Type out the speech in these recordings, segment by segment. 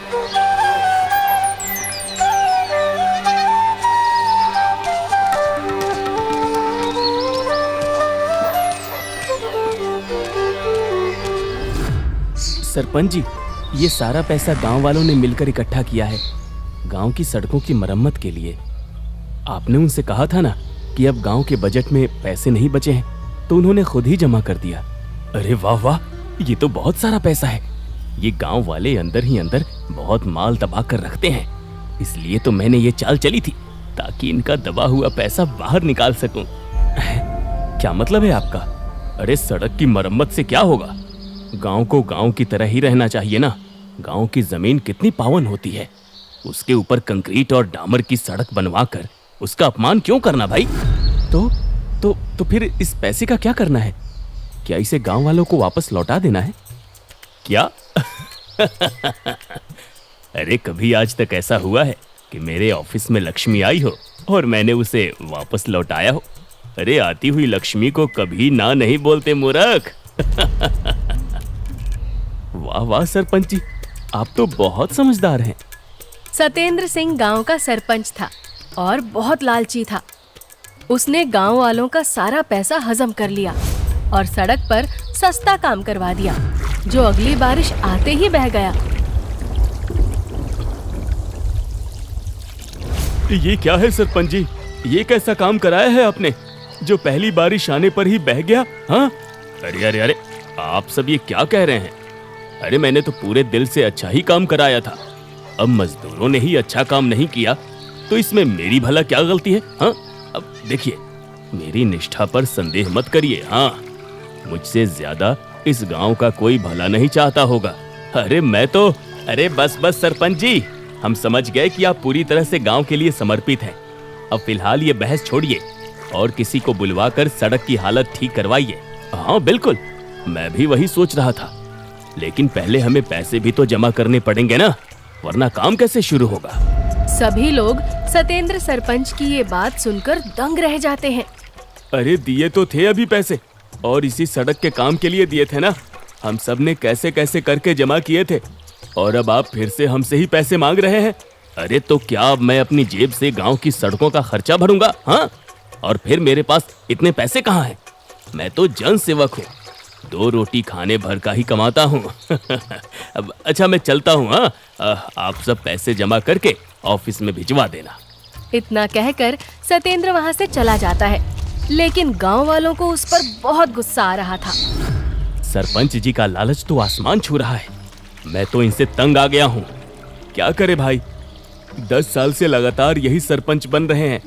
सरपंच जी, ये सारा पैसा गांव वालों ने मिलकर इकट्ठा किया है गांव की सड़कों की मरम्मत के लिए। आपने उनसे कहा था ना कि अब गांव के बजट में पैसे नहीं बचे हैं, तो उन्होंने खुद ही जमा कर दिया। अरे वाह वाह, ये तो बहुत सारा पैसा है। ये गांव वाले अंदर ही अंदर बहुत माल दबा कर रखते हैं, इसलिए तो मैंने ये चाल चली थी ताकि इनका दबा हुआ पैसा बाहर निकाल सकूं। क्या मतलब है आपका? अरे सड़क की मरम्मत से क्या होगा? गांव को गांव की तरह ही रहना चाहिए ना। गांव की जमीन कितनी पावन होती है, उसके ऊपर कंक्रीट और डामर की सड़क बनवाकर उसका अपमान क्यों करना भाई? तो फिर इस पैसे का क्या करना है? क्या इसे गांव वालों को वापस लौटा देना है क्या? अरे कभी आज तक ऐसा हुआ है कि मेरे ऑफिस में लक्ष्मी आई हो और मैंने उसे वापस लौटाया हो? अरे आती हुई लक्ष्मी को कभी ना नहीं बोलते मूर्ख। वाह वाह सरपंच जी, आप तो बहुत समझदार हैं। सतेंद्र सिंह गांव का सरपंच था और बहुत लालची था। उसने गांव वालों का सारा पैसा हजम कर लिया और सड़क पर सस्ता काम करवा दिया, जो अगली बारिश आते ही बह गया। ये क्या है सरपंच जी? ये कैसा काम कराया है आपने जो पहली बारिश आने पर ही बह गया? हाँ? अरे अरे अरे, आप सब ये क्या कह रहे हैं? अरे मैंने तो पूरे दिल से अच्छा ही काम कराया था। अब मजदूरों ने ही अच्छा काम नहीं किया तो इसमें मेरी भला क्या गलती है? हाँ, अब देखिए, मेरी निष्ठा पर संदेह मत करिए। हाँ, मुझसे ज्यादा इस गांव का कोई भला नहीं चाहता होगा। अरे बस बस सरपंच जी, हम समझ गए कि आप पूरी तरह से गांव के लिए समर्पित हैं। अब फिलहाल ये बहस छोड़िए और किसी को बुलवाकर सड़क की हालत ठीक करवाइए। हाँ बिल्कुल, मैं भी वही सोच रहा था, लेकिन पहले हमें पैसे भी तो जमा करने पड़ेंगे ना, वरना काम कैसे शुरू होगा? सभी लोग सतेंद्र सरपंच की ये बात सुनकर दंग रह जाते हैं। अरे दिए तो थे अभी पैसे, और इसी सड़क के काम के लिए दिए थे ना। हम सब ने कैसे कैसे करके जमा किए थे, और अब आप फिर से हमसे ही पैसे मांग रहे हैं। अरे तो क्या अब मैं अपनी जेब से गांव की सड़कों का खर्चा भरूंगा? हाँ, और फिर मेरे पास इतने पैसे कहाँ हैं? मैं तो जन सेवक हूँ, 2 रोटी खाने भर का ही कमाता हूँ। अब अच्छा मैं चलता हूँ। हाँ, आप सब पैसे जमा करके ऑफिस में भिजवा देना। इतना कहकर सतेंद्र वहाँ से चला जाता है, लेकिन गांव वालों को उस पर बहुत गुस्सा आ रहा था। सरपंच जी का लालच तो आसमान छू रहा है, मैं तो इनसे तंग आ गया हूँ। क्या करे भाई, 10 साल से लगातार यही सरपंच बन रहे हैं।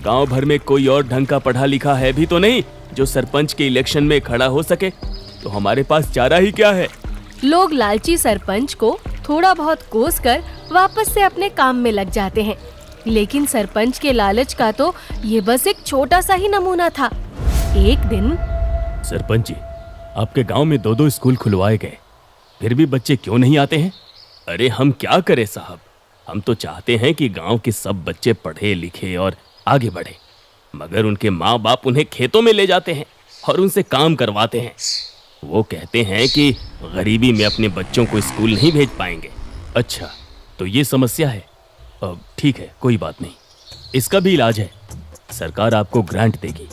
गांव भर में कोई और ढंग का पढ़ा लिखा है भी तो नहीं जो सरपंच के इलेक्शन में खड़ा हो सके, तो हमारे पास चारा ही क्या है? लोग लालची सरपंच को थोड़ा बहुत कोस कर वापस से अपने काम में लग जाते हैं, लेकिन सरपंच के लालच का तो ये बस एक छोटा सा ही नमूना था। एक दिन सरपंच जी, आपके गांव में 2-2 स्कूल खुलवाए गए, फिर भी बच्चे क्यों नहीं आते हैं? अरे हम क्या करें साहब, हम तो चाहते हैं कि गांव के सब बच्चे पढ़े लिखे और आगे बढ़े, मगर उनके माँ बाप उन्हें खेतों में ले जाते हैं और उनसे काम करवाते हैं। वो कहते हैं कि गरीबी में अपने बच्चों को स्कूल नहीं भेज पाएंगे। अच्छा, तो ये समस्या है। अब ठीक है, कोई बात नहीं, इसका भी इलाज है। सरकार आपको ग्रांट देगी,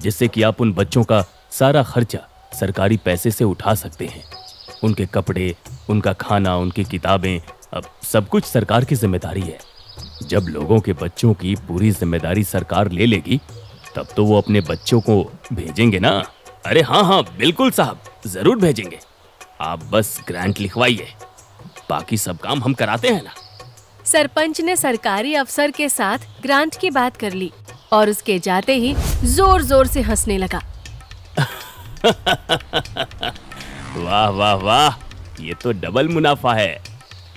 जिससे कि आप उन बच्चों का सारा खर्चा सरकारी पैसे से उठा सकते हैं। उनके कपड़े, उनका खाना, उनकी किताबें, अब सब कुछ सरकार की जिम्मेदारी है। जब लोगों के बच्चों की पूरी जिम्मेदारी सरकार ले लेगी, तब तो वो अपने बच्चों को भेजेंगे ना। अरे हाँ हाँ बिल्कुल साहब, जरूर भेजेंगे। आप बस ग्रांट लिखवाइए, बाकी सब काम हम कराते हैं ना। सरपंच ने सरकारी अफसर के साथ ग्रांट की बात कर ली और उसके जाते ही जोर जोर से हंसने लगा। वाह वाह वाह, ये तो डबल मुनाफा है।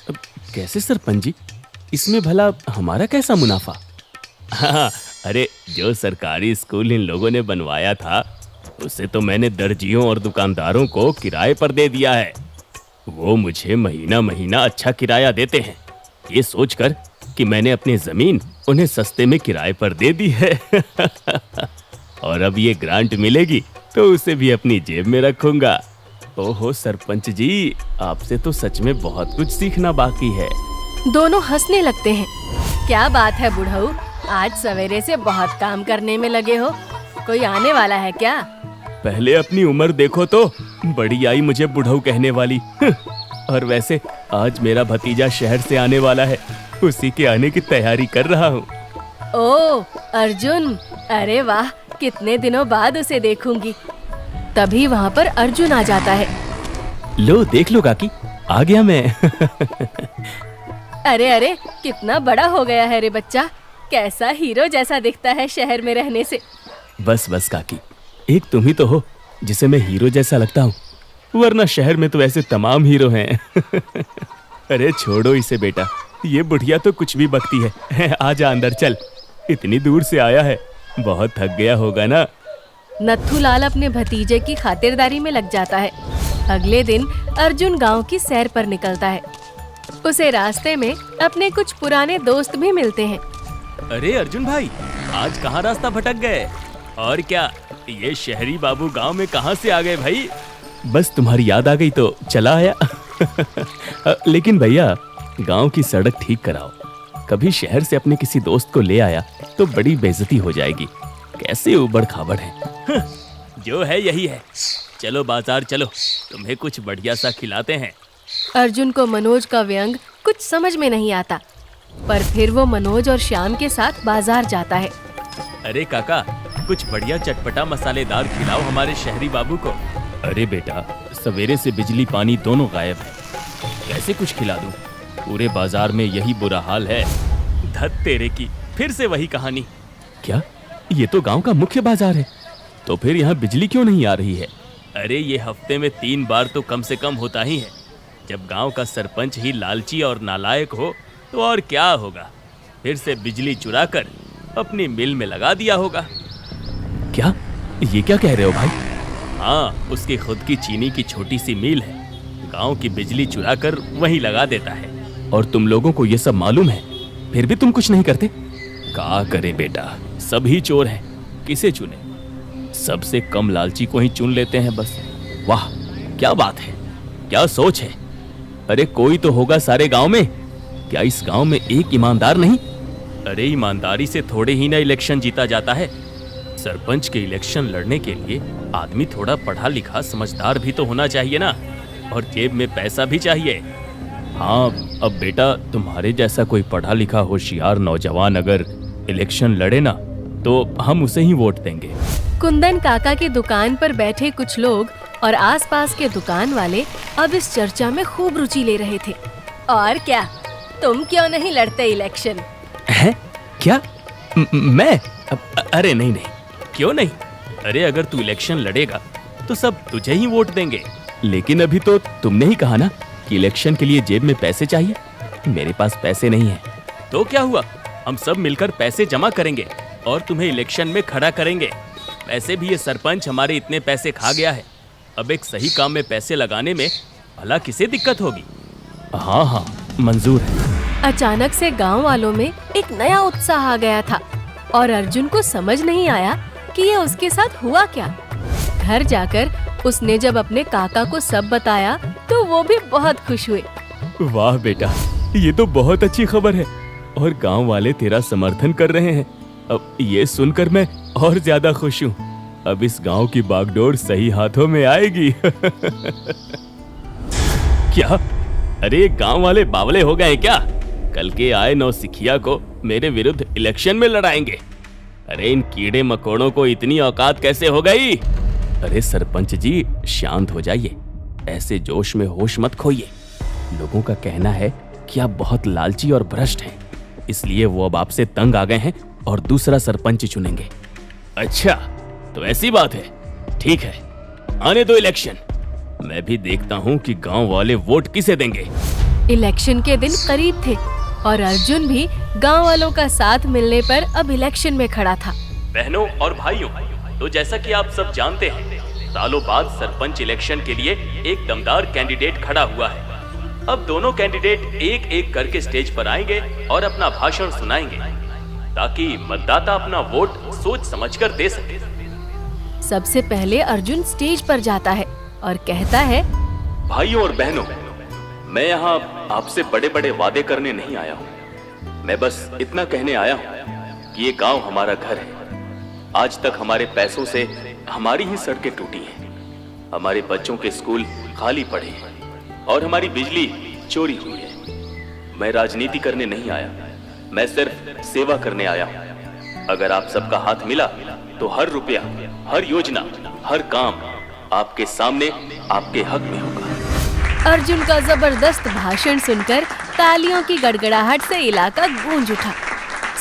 अब कैसे सरपंच जी, इसमें भला हमारा कैसा मुनाफा? हाँ, अरे जो सरकारी स्कूल इन लोगों ने बनवाया था, उसे तो मैंने दर्जियों और दुकानदारों को किराए पर दे दिया है। वो मुझे महीना महीना अच्छा किराया देते हैं, ये सोचकर कि मैंने अपनी जमीन उन्हें सस्ते में किराए पर दे दी है। और अब ये ग्रांट मिलेगी तो उसे भी अपनी जेब में रखूंगा। ओहो सरपंच जी, आपसे तो सच में बहुत कुछ सीखना बाकी है। दोनों हंसने लगते हैं। क्या बात है बुढ़ऊ, आज सवेरे से बहुत काम करने में लगे हो। कोई आने वाला है क्या? पहले अपनी उम्र देखो तो, बड़ी आई मुझे बुढ़ऊ कहने वाली। और वैसे आज मेरा भतीजा शहर से आने वाला है, उसी के आने की तैयारी कर रहा हूँ। ओह अर्जुन, अरे वाह, कितने दिनों बाद उसे देखूंगी। तभी वहाँ पर अर्जुन आ जाता है। लो देख लो काकी, आ गया मैं। अरे अरे, कितना बड़ा हो गया है रे बच्चा, कैसा हीरो जैसा दिखता है शहर में रहने से। बस बस काकी, एक तुम ही तो हो जिसे मैं हीरो जैसा लगता हूँ, वरना शहर में तो ऐसे तमाम हीरो हैं। अरे छोड़ो इसे बेटा, ये बुढ़िया तो कुछ भी बकती है। आजा अंदर चल, इतनी दूर से आया है, बहुत थक गया होगा ना। नथुलाल अपने भतीजे की खातिरदारी में लग जाता है। अगले दिन अर्जुन गांव की सैर पर निकलता है। उसे रास्ते में अपने कुछ पुराने दोस्त भी मिलते हैं। अरे अर्जुन भाई, आज कहाँ रास्ता भटक गए? और क्या ये शहरी बाबू गांव में कहाँ से आ गए भाई? बस तुम्हारी याद आ गई तो चला आया। लेकिन भैया, गांव की सड़क ठीक कराओ। कभी शहर से अपने किसी दोस्त को ले आया तो बड़ी बेइज्जती हो जाएगी। कैसे उबड़ खाबड़ है। जो है यही है। चलो बाजार चलो, तुम्हें कुछ बढ़िया सा खिलाते हैं। अर्जुन को मनोज का व्यंग कुछ समझ में नहीं आता, पर फिर वो मनोज और श्याम के साथ बाजार जाता है। अरे काका, कुछ बढ़िया चटपटा मसालेदार खिलाओ हमारे शहरी बाबू को। अरे बेटा, सवेरे से बिजली पानी दोनों गायब है, कैसे कुछ खिला दूं? पूरे बाजार में यही बुरा हाल है। धत तेरे की, फिर से वही कहानी। क्या? ये तो गांव का मुख्य बाजार है, तो फिर यहाँ बिजली क्यों नहीं आ रही है? अरे ये हफ्ते में 3 बार तो कम से कम होता ही है। जब गांव का सरपंच ही लालची और नालायक हो तो और क्या होगा, फिर से बिजली चुरा कर अपनी मिल में लगा दिया होगा। क्या? ये क्या कह रहे हो भाई? हाँ, उसकी खुद की चीनी की छोटी सी मिल है, गांव की बिजली चुरा कर वहीं लगा देता है। और तुम लोगों को ये सब मालूम है, फिर भी तुम कुछ नहीं करते? क्या करे बेटा, सभी चोर हैं, किसे चुने? सबसे कम लालची को ही चुन लेते हैं बस। वाह, क्या बात है, क्या सोच है। अरे कोई तो होगा सारे गांव में, क्या इस गांव में एक ईमानदार नहीं? अरे ईमानदारी से थोड़े ही ना इलेक्शन जीता जाता है। सरपंच के इलेक्शन लड़ने के लिए आदमी थोड़ा पढ़ा लिखा समझदार भी तो होना चाहिए ना, और जेब में पैसा भी चाहिए। हाँ, अब बेटा तुम्हारे जैसा कोई पढ़ा लिखा होशियार नौजवान अगर इलेक्शन लड़े ना, तो हम उसे ही वोट देंगे। कुंदन काका की दुकान पर बैठे कुछ लोग और आसपास के दुकान वाले अब इस चर्चा में खूब रुचि ले रहे थे। और क्या, तुम क्यों नहीं लड़ते इलेक्शन? हैं? क्या? मैं? अरे नहीं नहीं, क्यों नहीं? अरे अगर तू इलेक्शन लड़ेगा तो सब तुझे ही वोट देंगे। लेकिन अभी तो तुमने ही कहा ना कि इलेक्शन के लिए जेब में पैसे चाहिए। मेरे पास पैसे नहीं है। तो क्या हुआ, हम सब मिलकर पैसे जमा करेंगे और तुम्हें इलेक्शन में खड़ा करेंगे। वैसे भी ये सरपंच हमारे इतने पैसे खा गया है, अब एक सही काम में पैसे लगाने में भला किसे दिक्कत होगी? हाँ हाँ, मंजूर है। अचानक से गांव वालों में एक नया उत्साह आ गया था और अर्जुन को समझ नहीं आया कि ये उसके साथ हुआ क्या। घर जाकर उसने जब अपने काका को सब बताया तो वो भी बहुत खुश हुए। वाह बेटा, ये तो बहुत अच्छी खबर है और गांव वाले तेरा समर्थन कर रहे हैं। अब ये सुनकर मैं और ज्यादा खुश हूँ। अब इस गांव की बागडोर सही हाथों में आएगी। क्या? अरे गांव वाले बावले हो गए क्या? कल के आए नौसिखिया को मेरे विरुद्ध इलेक्शन में लड़ाएंगे? अरे इन कीड़े मकोड़ों को इतनी औकात कैसे हो गई? अरे सरपंच जी, शांत हो जाइए, ऐसे जोश में होश मत खोइए। लोगों का कहना है कि आप बहुत लालची और भ्रष्ट हैं, इसलिए वो अब आपसे तंग आ गए हैं और दूसरा सरपंच चुनेंगे। अच्छा, तो ऐसी बात है। ठीक है, आने दो इलेक्शन, मैं भी देखता हूँ कि गांव वाले वोट किसे देंगे। इलेक्शन के दिन करीब थे और अर्जुन भी गांव वालों का साथ मिलने पर अब इलेक्शन में खड़ा था। बहनों और भाइयों, तो जैसा कि आप सब जानते हैं, सालों बाद सरपंच इलेक्शन के लिए एक दमदार कैंडिडेट खड़ा हुआ है। अब दोनों कैंडिडेट एक एक करके स्टेज पर आएंगे और अपना भाषण सुनाएंगे, ताकि मतदाता अपना वोट सोच समझकर दे सके। सबसे पहले अर्जुन स्टेज पर जाता है और कहता है, भाइयों और बहनों, मैं यहाँ आपसे बड़े बड़े वादे करने नहीं आया हूँ। मैं बस इतना कहने आया हूँ कि ये गांव हमारा घर है। आज तक हमारे पैसों से हमारी ही सड़कें टूटी हैं, हमारे बच्चों के स्कूल खाली पड़े हैं और हमारी बिजली चोरी हुई है। मैं राजनीति करने नहीं आया, मैं सिर्फ सेवा करने आया हूँ। अगर आप सबका हाथ मिला तो हर रुपया, हर योजना, हर काम आपके सामने, आपके हक में होगा। अर्जुन का जबरदस्त भाषण सुनकर तालियों की गड़गड़ाहट से इलाका गूंज उठा।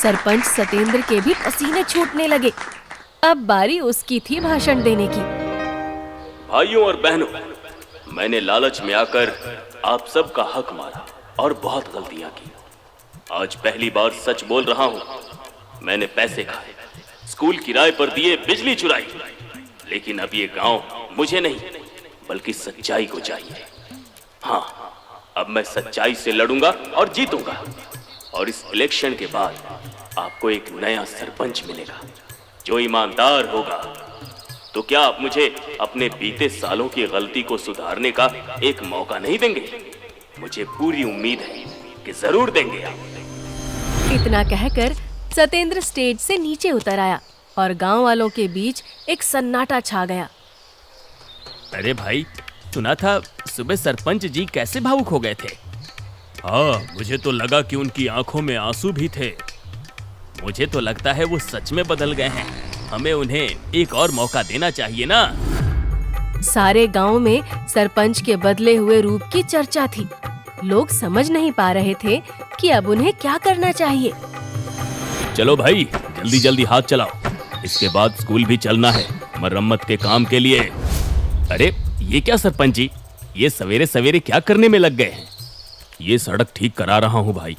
सरपंच सतेंद्र के भी पसीने छूटने लगे। अब बारी उसकी थी भाषण देने की। भाइयों और बहनों, मैंने लालच में आकर आप सबका हक मारा और बहुत गलतियां की। आज पहली बार सच बोल रहा हूं। मैंने पैसे खाए, स्कूल किराए पर दिए, बिजली चुराई, लेकिन अब ये गांव मुझे नहीं बल्कि सच्चाई को चाहिए। हाँ, अब मैं सच्चाई से लड़ूंगा और जीतूंगा। और इस इलेक्शन के बाद आपको एक नया सरपंच मिलेगा जो ईमानदार होगा। तो क्या आप मुझे अपने बीते सालों की गलती को सुधारने का एक मौका नहीं देंगे? मुझे पूरी उम्मीद है कि जरूर देंगे आप। इतना कहकर सतेंद्र स्टेज से नीचे उतर आया और गांव वालों के बीच एक सन्नाटा छा गया। अरे भाई, सुना था सुबह सरपंच जी कैसे भावुक हो गए थे। हाँ, मुझे तो लगा कि उनकी आंखों में आंसू भी थे। मुझे तो लगता है वो सच में बदल गए हैं। हमें उन्हें एक और मौका देना चाहिए ना। सारे गांव में सरपंच के बदले हुए रूप की चर्चा थी। लोग समझ नहीं पा रहे थे कि अब उन्हें क्या करना चाहिए। चलो भाई, जल्दी जल्दी हाथ चलाओ, इसके बाद स्कूल भी चलना है मरम्मत के काम के लिए। अरे ये क्या सरपंच जी, ये सवेरे सवेरे क्या करने में लग गए हैं? ये सड़क ठीक करा रहा हूँ भाई,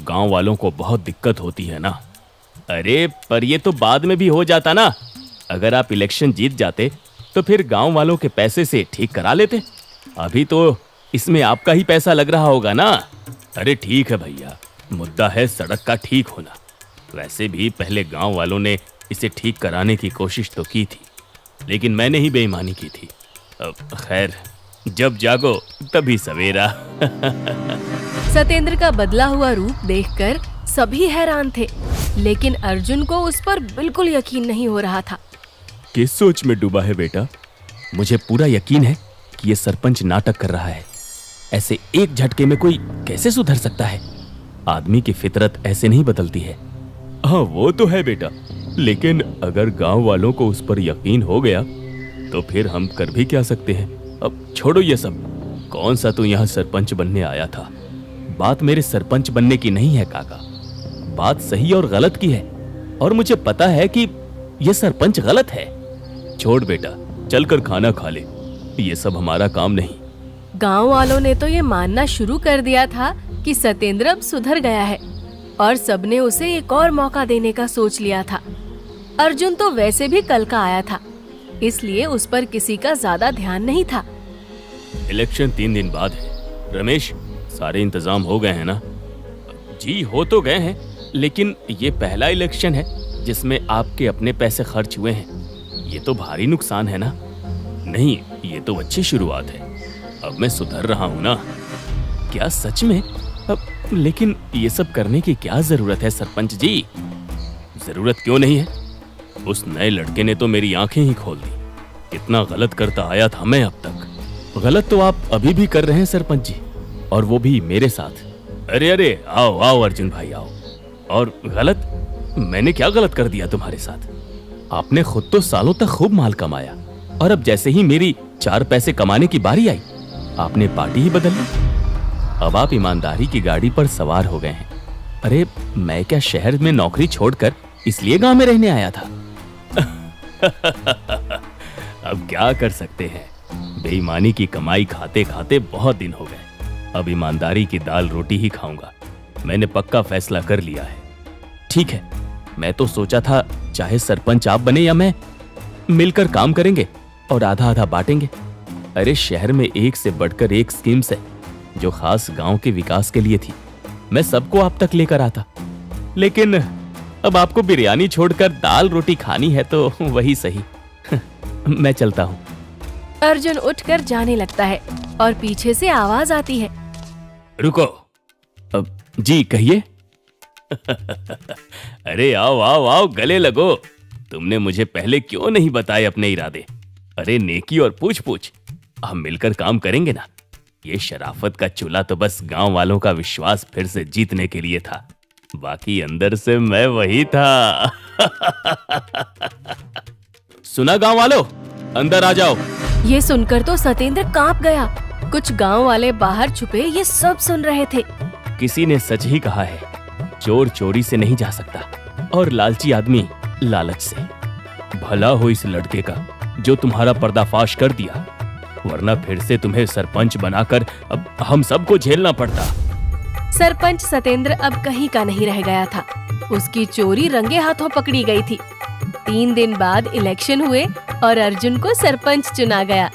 गांव वालों को बहुत दिक्कत होती है ना। अरे पर ये तो बाद में भी हो जाता ना। अगर आप इलेक्शन जीत जाते तो फिर गांव वालों के पैसे से ठीक करा लेते। अभी तो इसमें आपका ही पैसा लग रहा होगा ना। अरे ठीक है भैया, मुद्दा है सड़क का ठीक होना। वैसे भी पहले गांव वालों ने इसे ठीक कराने की कोशिश तो की थी, लेकिन मैंने ही बेईमानी की थी। अब खैर, जब जागो तभी सवेरा। सतेंद्र का बदला हुआ रूप देखकर सभी हैरान थे, लेकिन अर्जुन को उस पर बिल्कुल यकीन नहीं हो रहा था। किस सोच में डूबा है बेटा? मुझे पूरा यकीन है कि ये सरपंच नाटक कर रहा है। ऐसे एक झटके में कोई कैसे सुधर सकता है? आदमी की फितरत ऐसे नहीं बदलती है। हाँ वो तो है बेटा, लेकिन अगर गांव वालों को उस पर यकीन हो गया तो फिर हम कर भी क्या सकते हैं। अब छोड़ो ये सब। कौन सा तू यहाँ सरपंच बनने आया था? बात मेरे सरपंच बनने की नहीं है काका, बात सही और गलत की है। और मुझे पता है कि ये सरपंच गलत है। छोड़ बेटा, चलकर खाना खा ले, ये सब हमारा काम नहीं। गांव वालों ने तो ये मानना शुरू कर दिया था कि सतेंद्र अब सुधर गया है और सबने उसे एक और मौका देने का सोच लिया था। अर्जुन तो वैसे भी कल का आया था, इसलिए उस पर किसी का ज्यादा ध्यान नहीं था। इलेक्शन 3 दिन बाद है। रमेश, सारे इंतजाम हो गए हैं ना? जी हो तो गए हैं, लेकिन ये पहला इलेक्शन है जिसमें आपके अपने पैसे खर्च हुए हैं। ये तो भारी नुकसान है ना? नहीं, ये तो अच्छी शुरुआत है। अब मैं सुधर रहा हूँ ना। क्या सच में? लेकिन ये सब करने की क्या जरूरत है सरपंच जी? जरूरत क्यों नहीं है? उस नए लड़के ने तो मेरी आंखें ही खोल दी। कितना गलत करता आया था मैं अब तक। गलत तो आप अभी भी कर रहे हैं सरपंच जी, और वो भी मेरे साथ। अरे अरे, आओ आओ अर्जुन भाई आओ। और गलत? मैंने क्या गलत कर दिया तुम्हारे साथ? आपने खुद तो सालों तक खूब माल कमाया, और अब जैसे ही मेरी 4 पैसे कमाने की बारी आई, आपने पार्टी ही बदल ली। अब आप ईमानदारी की गाड़ी पर सवार हो गए हैं। अरे मैं क्या शहर में नौकरी छोड़कर इसलिए गांव में रहने आया था? अब क्या कर सकते हैं, बेईमानी की कमाई खाते खाते बहुत दिन हो गए। अब ईमानदारी की दाल रोटी ही खाऊंगा। मैंने पक्का फैसला कर लिया है। ठीक है, मैं तो सोचा था चाहे सरपंच आप बने या मैं, मिलकर काम करेंगे और आधा आधा बांटेंगे। अरे शहर में एक से बढ़कर एक स्कीम्स है जो खास गांव के विकास के लिए थी। मैं सबको आप तक लेकर आता, लेकिन अब आपको बिरयानी छोड़कर दाल रोटी खानी है तो वही सही। मैं चलता हूँ। अर्जुन उठकर जाने लगता है और पीछे से आवाज आती है। रुको। अब जी कहिए। अरे आओ आओ आओ, गले लगो। तुमने मुझे पहले क्यों नहीं बताए अपने इरादे? अरे नेकी और पूछ पूछ, हम मिलकर काम करेंगे ना। ये शराफत का चूल्हा तो बस गांव वालों का विश्वास फिर से जीतने के लिए था, बाकी अंदर से मैं वही था। सुना गांव वालों, अंदर आ जाओ। ये सुनकर तो सतेंद्र कांप गया। कुछ गांव वाले बाहर छुपे ये सब सुन रहे थे। किसी ने सच ही कहा है, चोर चोरी से नहीं जा सकता और लालची आदमी लालच से। भला हो इस लड़के का जो तुम्हारा पर्दाफाश कर दिया, वरना फिर से तुम्हें सरपंच बनाकर अब हम सबको झेलना पड़ता। सरपंच सतेंद्र अब कहीं का नहीं रह गया था। उसकी चोरी रंगे हाथों पकड़ी गई थी। 3 दिन बाद इलेक्शन हुए और अर्जुन को सरपंच चुना गया।